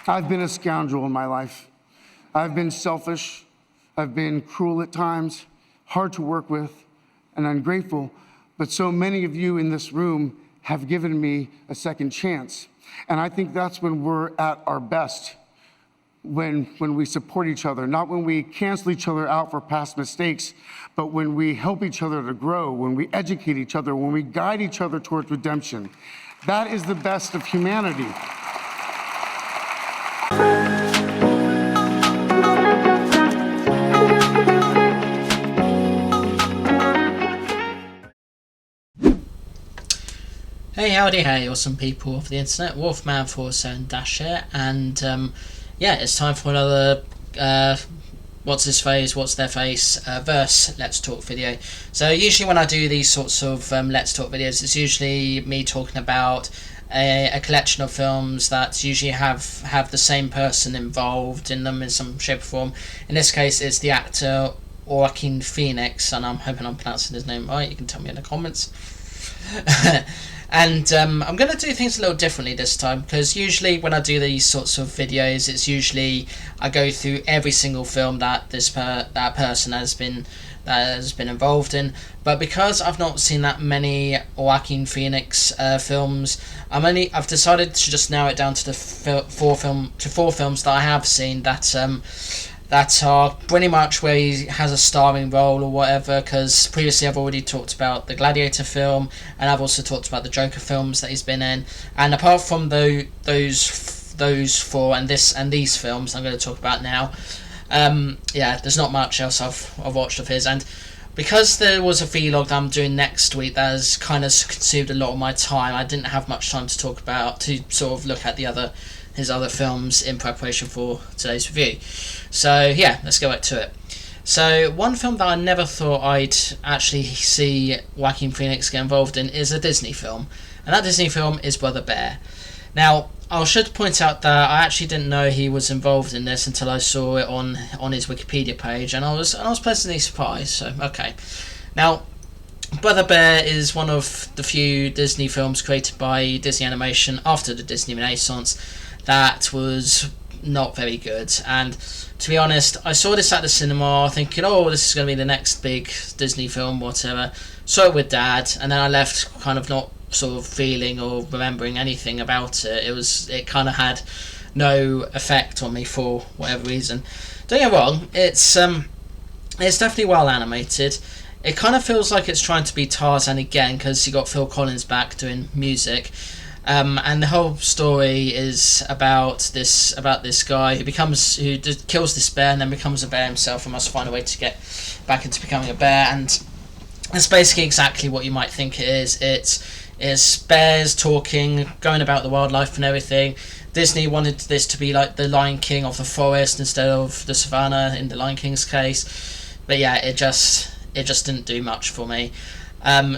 I've been a scoundrel in my life. I've been selfish. I've been cruel at times, hard to work with, and ungrateful. But so many of you in this room have given me a second chance. And I think that's when we're at our best, when we support each other, not when we cancel each other out for past mistakes, but when we help each other to grow, when we educate each other, when we guide each other towards redemption. That is the best of humanity. Hey, howdy, hey, awesome people of the internet. Wolfman47 here, and yeah, it's time for another what's his face, what's their face verse Let's Talk video. So usually when I do these sorts of Let's Talk videos, it's usually me talking about a collection of films that usually have the same person involved in them in some shape or form. In this case, it's the actor Joaquin Phoenix, and I'm hoping I'm pronouncing his name right. You can tell me in the comments. And I'm going to do things a little differently this time, because usually when I do these sorts of videos, it's usually I go through every single film that that person has been involved in. But because I've not seen that many Joaquin Phoenix films, I've decided to just narrow it down to the four films that I have seen that are pretty much where he has a starring role or whatever, because previously I've already talked about the Gladiator film, and I've also talked about the Joker films that he's been in. And apart from those four and these films I'm going to talk about now, yeah, there's not much else I've watched of his. And because there was a vlog that I'm doing next week that has kind of consumed a lot of my time, I didn't have much time to sort of look at his other films in preparation for today's review. So yeah, let's go back to it. So one film that I never thought I'd actually see Joaquin Phoenix get involved in is a Disney film, and that Disney film is Brother Bear. Now, I should point out that I actually didn't know he was involved in this until I saw it on his Wikipedia page, and I was pleasantly surprised. So okay, now Brother Bear is one of the few Disney films created by Disney Animation after the Disney Renaissance that was not very good. And to be honest, I saw this at the cinema thinking, oh, this is going to be the next big Disney film, whatever. Saw it with Dad, and then I left kind of not sort of feeling or remembering anything about it. It kind of had no effect on me for whatever reason. Don't get me wrong, it's definitely well animated. It kind of feels like it's trying to be Tarzan again, because you got Phil Collins back doing music. And the whole story is about this guy who kills this bear and then becomes a bear himself and must find a way to get back into becoming a bear. And it's basically exactly what you might think it is. It's bears talking, going about the wildlife and everything. Disney wanted this to be like the Lion King of the forest instead of the savannah in the Lion King's case. But yeah, it just didn't do much for me.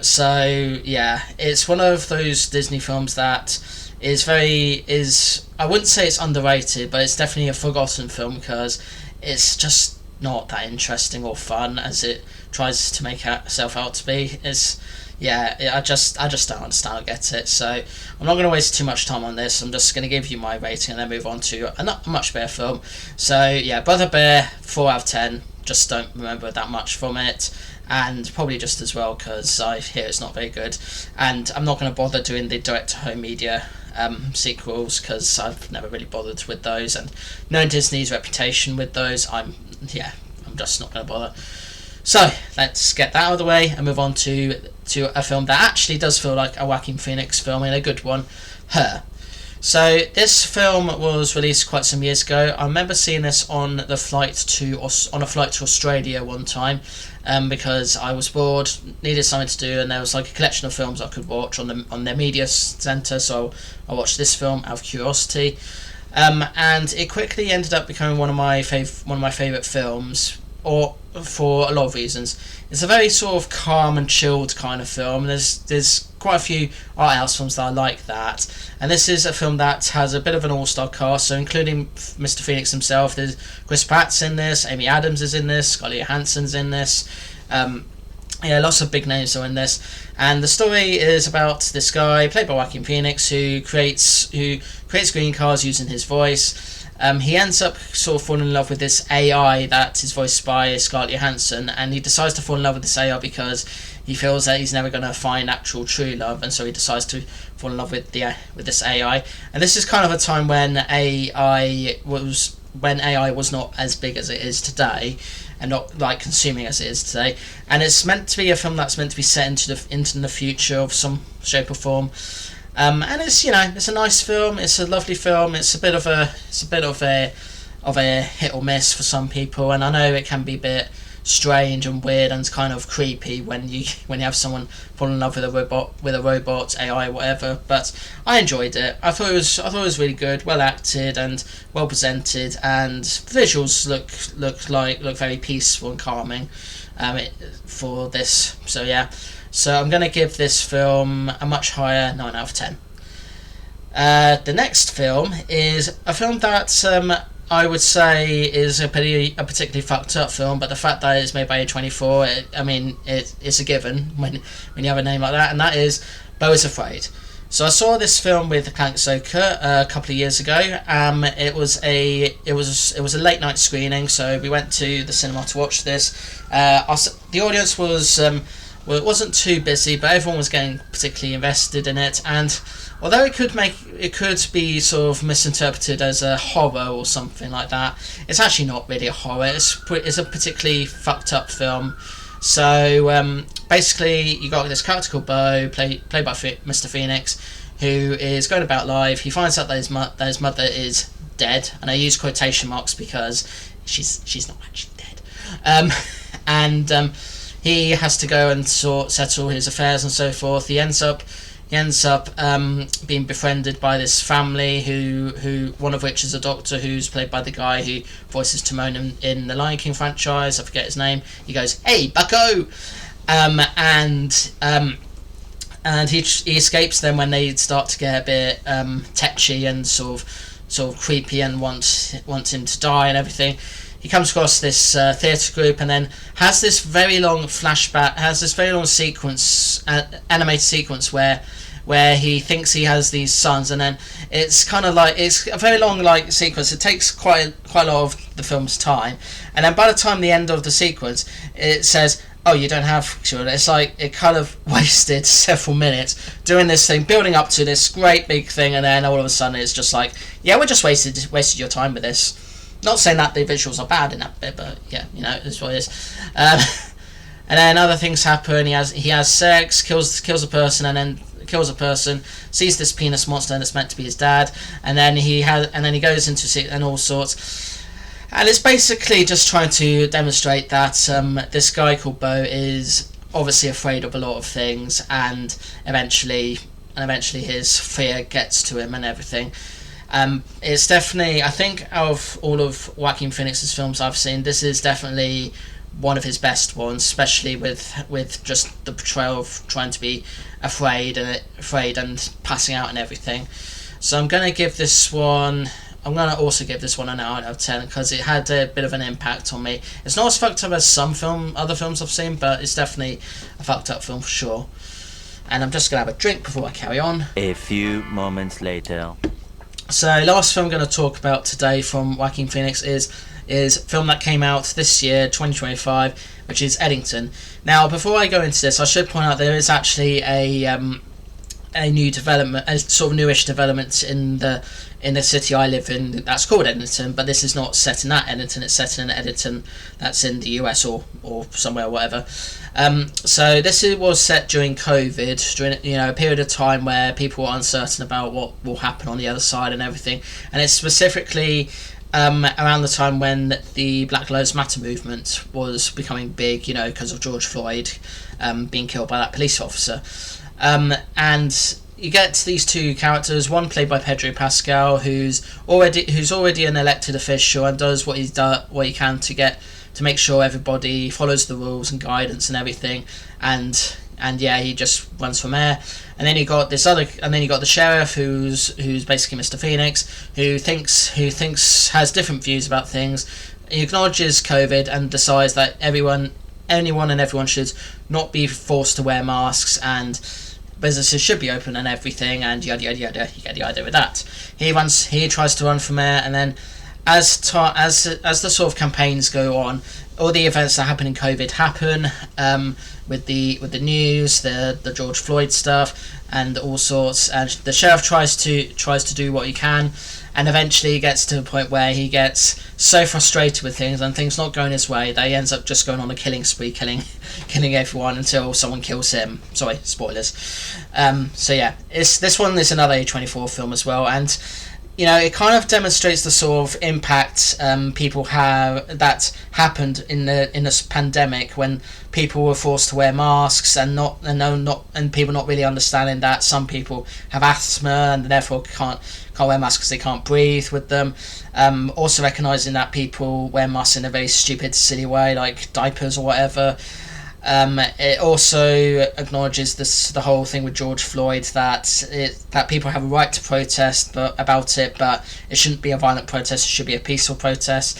So yeah, it's one of those Disney films that I wouldn't say it's underrated, but it's definitely a forgotten film because it's just not that interesting or fun as it tries to make itself out to be. I just don't understand or get it. So I'm not going to waste too much time on this. I'm just going to give you my rating and then move on to a much better film. So yeah, Brother Bear, 4 out of 10. Just don't remember that much from it, and probably just as well because I hear it's not very good. And I'm not going to bother doing the direct-to-home media sequels because I've never really bothered with those, and knowing Disney's reputation with those, I'm just not going to bother. So let's get that out of the way and move on to a film that actually does feel like a Joaquin Phoenix film, and a good one, Her. So this film was released quite some years ago. I remember seeing this on a flight to Australia one time, because I was bored, needed something to do, and there was like a collection of films I could watch on their media centre. So I watched this film out of curiosity, and it quickly ended up becoming one of my favourite films, or for a lot of reasons. It's a very sort of calm and chilled kind of film. There's quite a few art house films that I like that, and this is a film that has a bit of an all-star cast, so including Mr. Phoenix himself. There's Chris Pratt's in this, Amy Adams is in this, Scarlett Johansson's in this, Yeah, lots of big names are in this, and the story is about this guy played by Joaquin Phoenix who creates green cars using his voice. He ends up sort of falling in love with this AI that is voiced by Scarlett Johansson, and he decides to fall in love with this AI because he feels that he's never going to find actual true love, and so he decides to fall in love with this AI. And this is kind of a time when AI was not as big as it is today, and not like consuming as it is today. And it's meant to be a film that's meant to be set into the future of some shape or form. And it's it's a nice film. It's a lovely film. It's a bit of a hit or miss for some people, and I know it can be a bit strange and weird and kind of creepy when you have someone fall in love with a robot AI whatever. But I enjoyed it. I thought it was really good, well acted and well presented, and the visuals look very peaceful and calming for this. So yeah, so I'm gonna give this film a much higher 9 out of 10. The next film is a film that I would say is a particularly fucked up film, but the fact that it's made by A24, it's a given when you have a name like that, and that is Beau is Afraid. So I saw this film with Kank Soka a couple of years ago. It was a late night screening, so we went to the cinema to watch this. The audience wasn't too busy, but everyone was getting particularly invested in it, and although it could be sort of misinterpreted as a horror or something like that, it's actually not really a horror. It's a particularly fucked up film. So basically, you got this character called Beau, played by Mr. Phoenix, who is going about life. He finds out that his mother is dead, and I use quotation marks because she's not actually dead. He has to go and settle his affairs and so forth. He ends up being befriended by this family who one of which is a doctor who's played by the guy who voices Timon in the Lion King franchise. I forget his name. He goes, "Hey, Bucko!" And he escapes them when they start to get a bit tetchy and sort of creepy and want him to die and everything. He comes across this theatre group and then has this very long sequence, animated sequence where he thinks he has these sons, and then it's kind of like, it's a very long sequence. It takes quite a lot of the film's time, and then by the time the end of the sequence, it says, "Oh, you don't have children." It's like it kind of wasted several minutes doing this thing, building up to this great big thing, and then all of a sudden it's just like, yeah, we just wasted your time with this. Not saying that the visuals are bad in that bit, but yeah, it's what it is. And then other things happen. He has sex, kills a person, and then kills a person, sees this penis monster that's meant to be his dad, and then he goes into and all sorts. And it's basically just trying to demonstrate that this guy called Beau is obviously afraid of a lot of things, and eventually his fear gets to him and everything. It's definitely, I think, out of all of Joaquin Phoenix's films I've seen, this is definitely one of his best ones, especially with just the portrayal of trying to be afraid and passing out and everything. So I'm going to also give this one an 9 out of 10 because it had a bit of an impact on me. It's not as fucked up as other films I've seen, but it's definitely a fucked up film for sure. And I'm just going to have a drink before I carry on. A few moments later. So last film I'm going to talk about today from Joaquin Phoenix is a film that came out this year, 2025, which is Eddington. Now, before I go into this, I should point out there is actually a new development, a sort of newish development in the city I live in that's called Eddington, but this is not set in that Eddington. It's set in an Eddington that's in the US or somewhere, whatever. So this was set during COVID, during a period of time where people were uncertain about what will happen on the other side and everything, and it's specifically around the time when the Black Lives Matter movement was becoming big, because of George Floyd being killed by that police officer. And you get these two characters, one played by Pedro Pascal, who's already an elected official and does what he can to make sure everybody follows the rules and guidance and everything, and yeah, he just runs for mayor. And then you got the sheriff who's basically Mr. Phoenix, who thinks has different views about things. He acknowledges COVID and decides that everyone anyone and everyone should not be forced to wear masks, and businesses should be open and everything, and yada yada yada. You get the idea with that. He tries to run for mayor, and then as the sort of campaigns go on, all the events that happen in COVID happen, with the news, the George Floyd stuff, and all sorts. And the sheriff tries to do what he can, and eventually gets to the point where he gets so frustrated with things and things not going his way that he ends up just going on a killing spree, killing everyone until someone kills him. Sorry, spoilers. So yeah, this one is another A24 film as well, and it kind of demonstrates the sort of impact people have that happened in this pandemic, when people were forced to wear masks and people not really understanding that some people have asthma and therefore can't wear masks because they can't breathe with them. Also recognizing that people wear masks in a very stupid, silly way, like diapers or whatever. It also acknowledges the whole thing with George Floyd, that people have a right to protest about it, but it shouldn't be a violent protest, it should be a peaceful protest.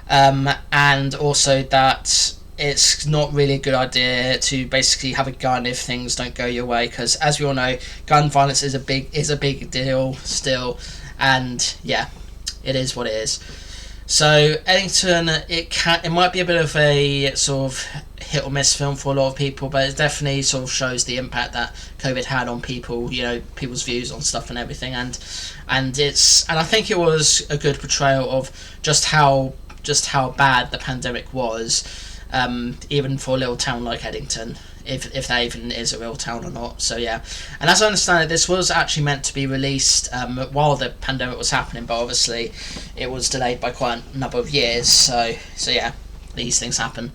And also that it's not really a good idea to basically have a gun if things don't go your way, because as we all know, gun violence is a big deal still, and yeah, it is what it is. So Eddington, it might be a bit of a sort of hit or miss film for a lot of people, but it definitely sort of shows the impact that COVID had on people, people's views on stuff and everything, and I think it was a good portrayal of just how bad the pandemic was, even for a little town like Eddington, if that even is a real town or not. So yeah, and as I understand it, this was actually meant to be released while the pandemic was happening, but obviously it was delayed by quite a number of years, so yeah, these things happen.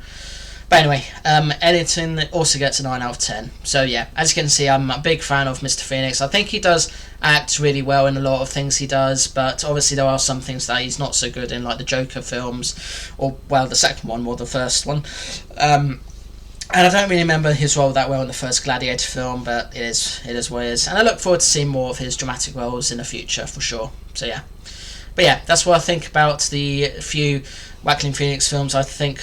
But anyway, Eddington also gets a 9 out of 10. So yeah, as you can see, I'm a big fan of Mr. Phoenix. I think he does act really well in a lot of things he does, but obviously there are some things that he's not so good in, like the Joker films, or well, the second one or the first one. And I don't really remember his role that well in the first Gladiator film, but it is what it is. And I look forward to seeing more of his dramatic roles in the future for sure. So yeah. But yeah, that's what I think about the few Joaquin Phoenix films I think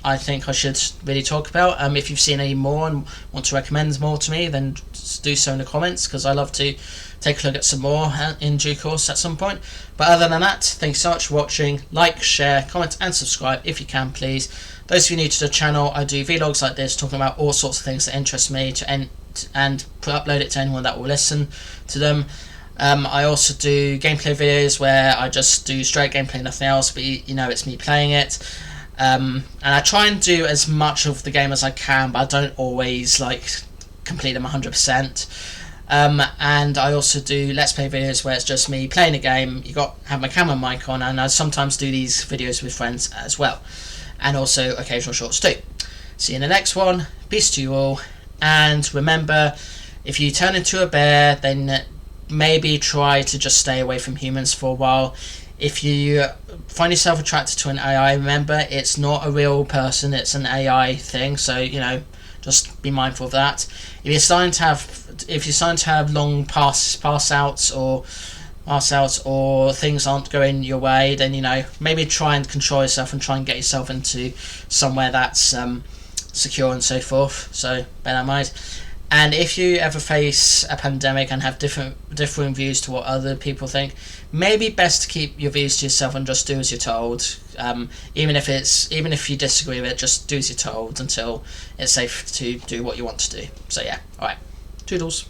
I should really talk about. If you've seen any more and want to recommend more to me, then just do so in the comments, because I love to take a look at some more in due course at some point. But other than that, thanks so much for watching. Like, share, comment and subscribe if you can, please. Those of you new to the channel, I do vlogs like this talking about all sorts of things that interest me and upload it to anyone that will listen to them. I also do gameplay videos where I just do straight gameplay, nothing else, but it's me playing it. And I try and do as much of the game as I can, but I don't always complete them 100%. And I also do let's play videos where it's just me playing a game. Have my camera and mic on, and I sometimes do these videos with friends as well, and also occasional shorts too. See you in the next one. Peace to you all, and remember, if you turn into a bear, then maybe try to just stay away from humans for a while. If you find yourself attracted to an AI, remember it's not a real person, it's an AI thing, so just be mindful of that. If you're starting to have long pass outs or things aren't going your way, then maybe try and control yourself and try and get yourself into somewhere that's secure and so forth. So bear that in mind. And if you ever face a pandemic and have differing views to what other people think, maybe best to keep your views to yourself and just do as you're told. Even if you disagree with it, just do as you're told until it's safe to do what you want to do. So yeah, alright. Toodles.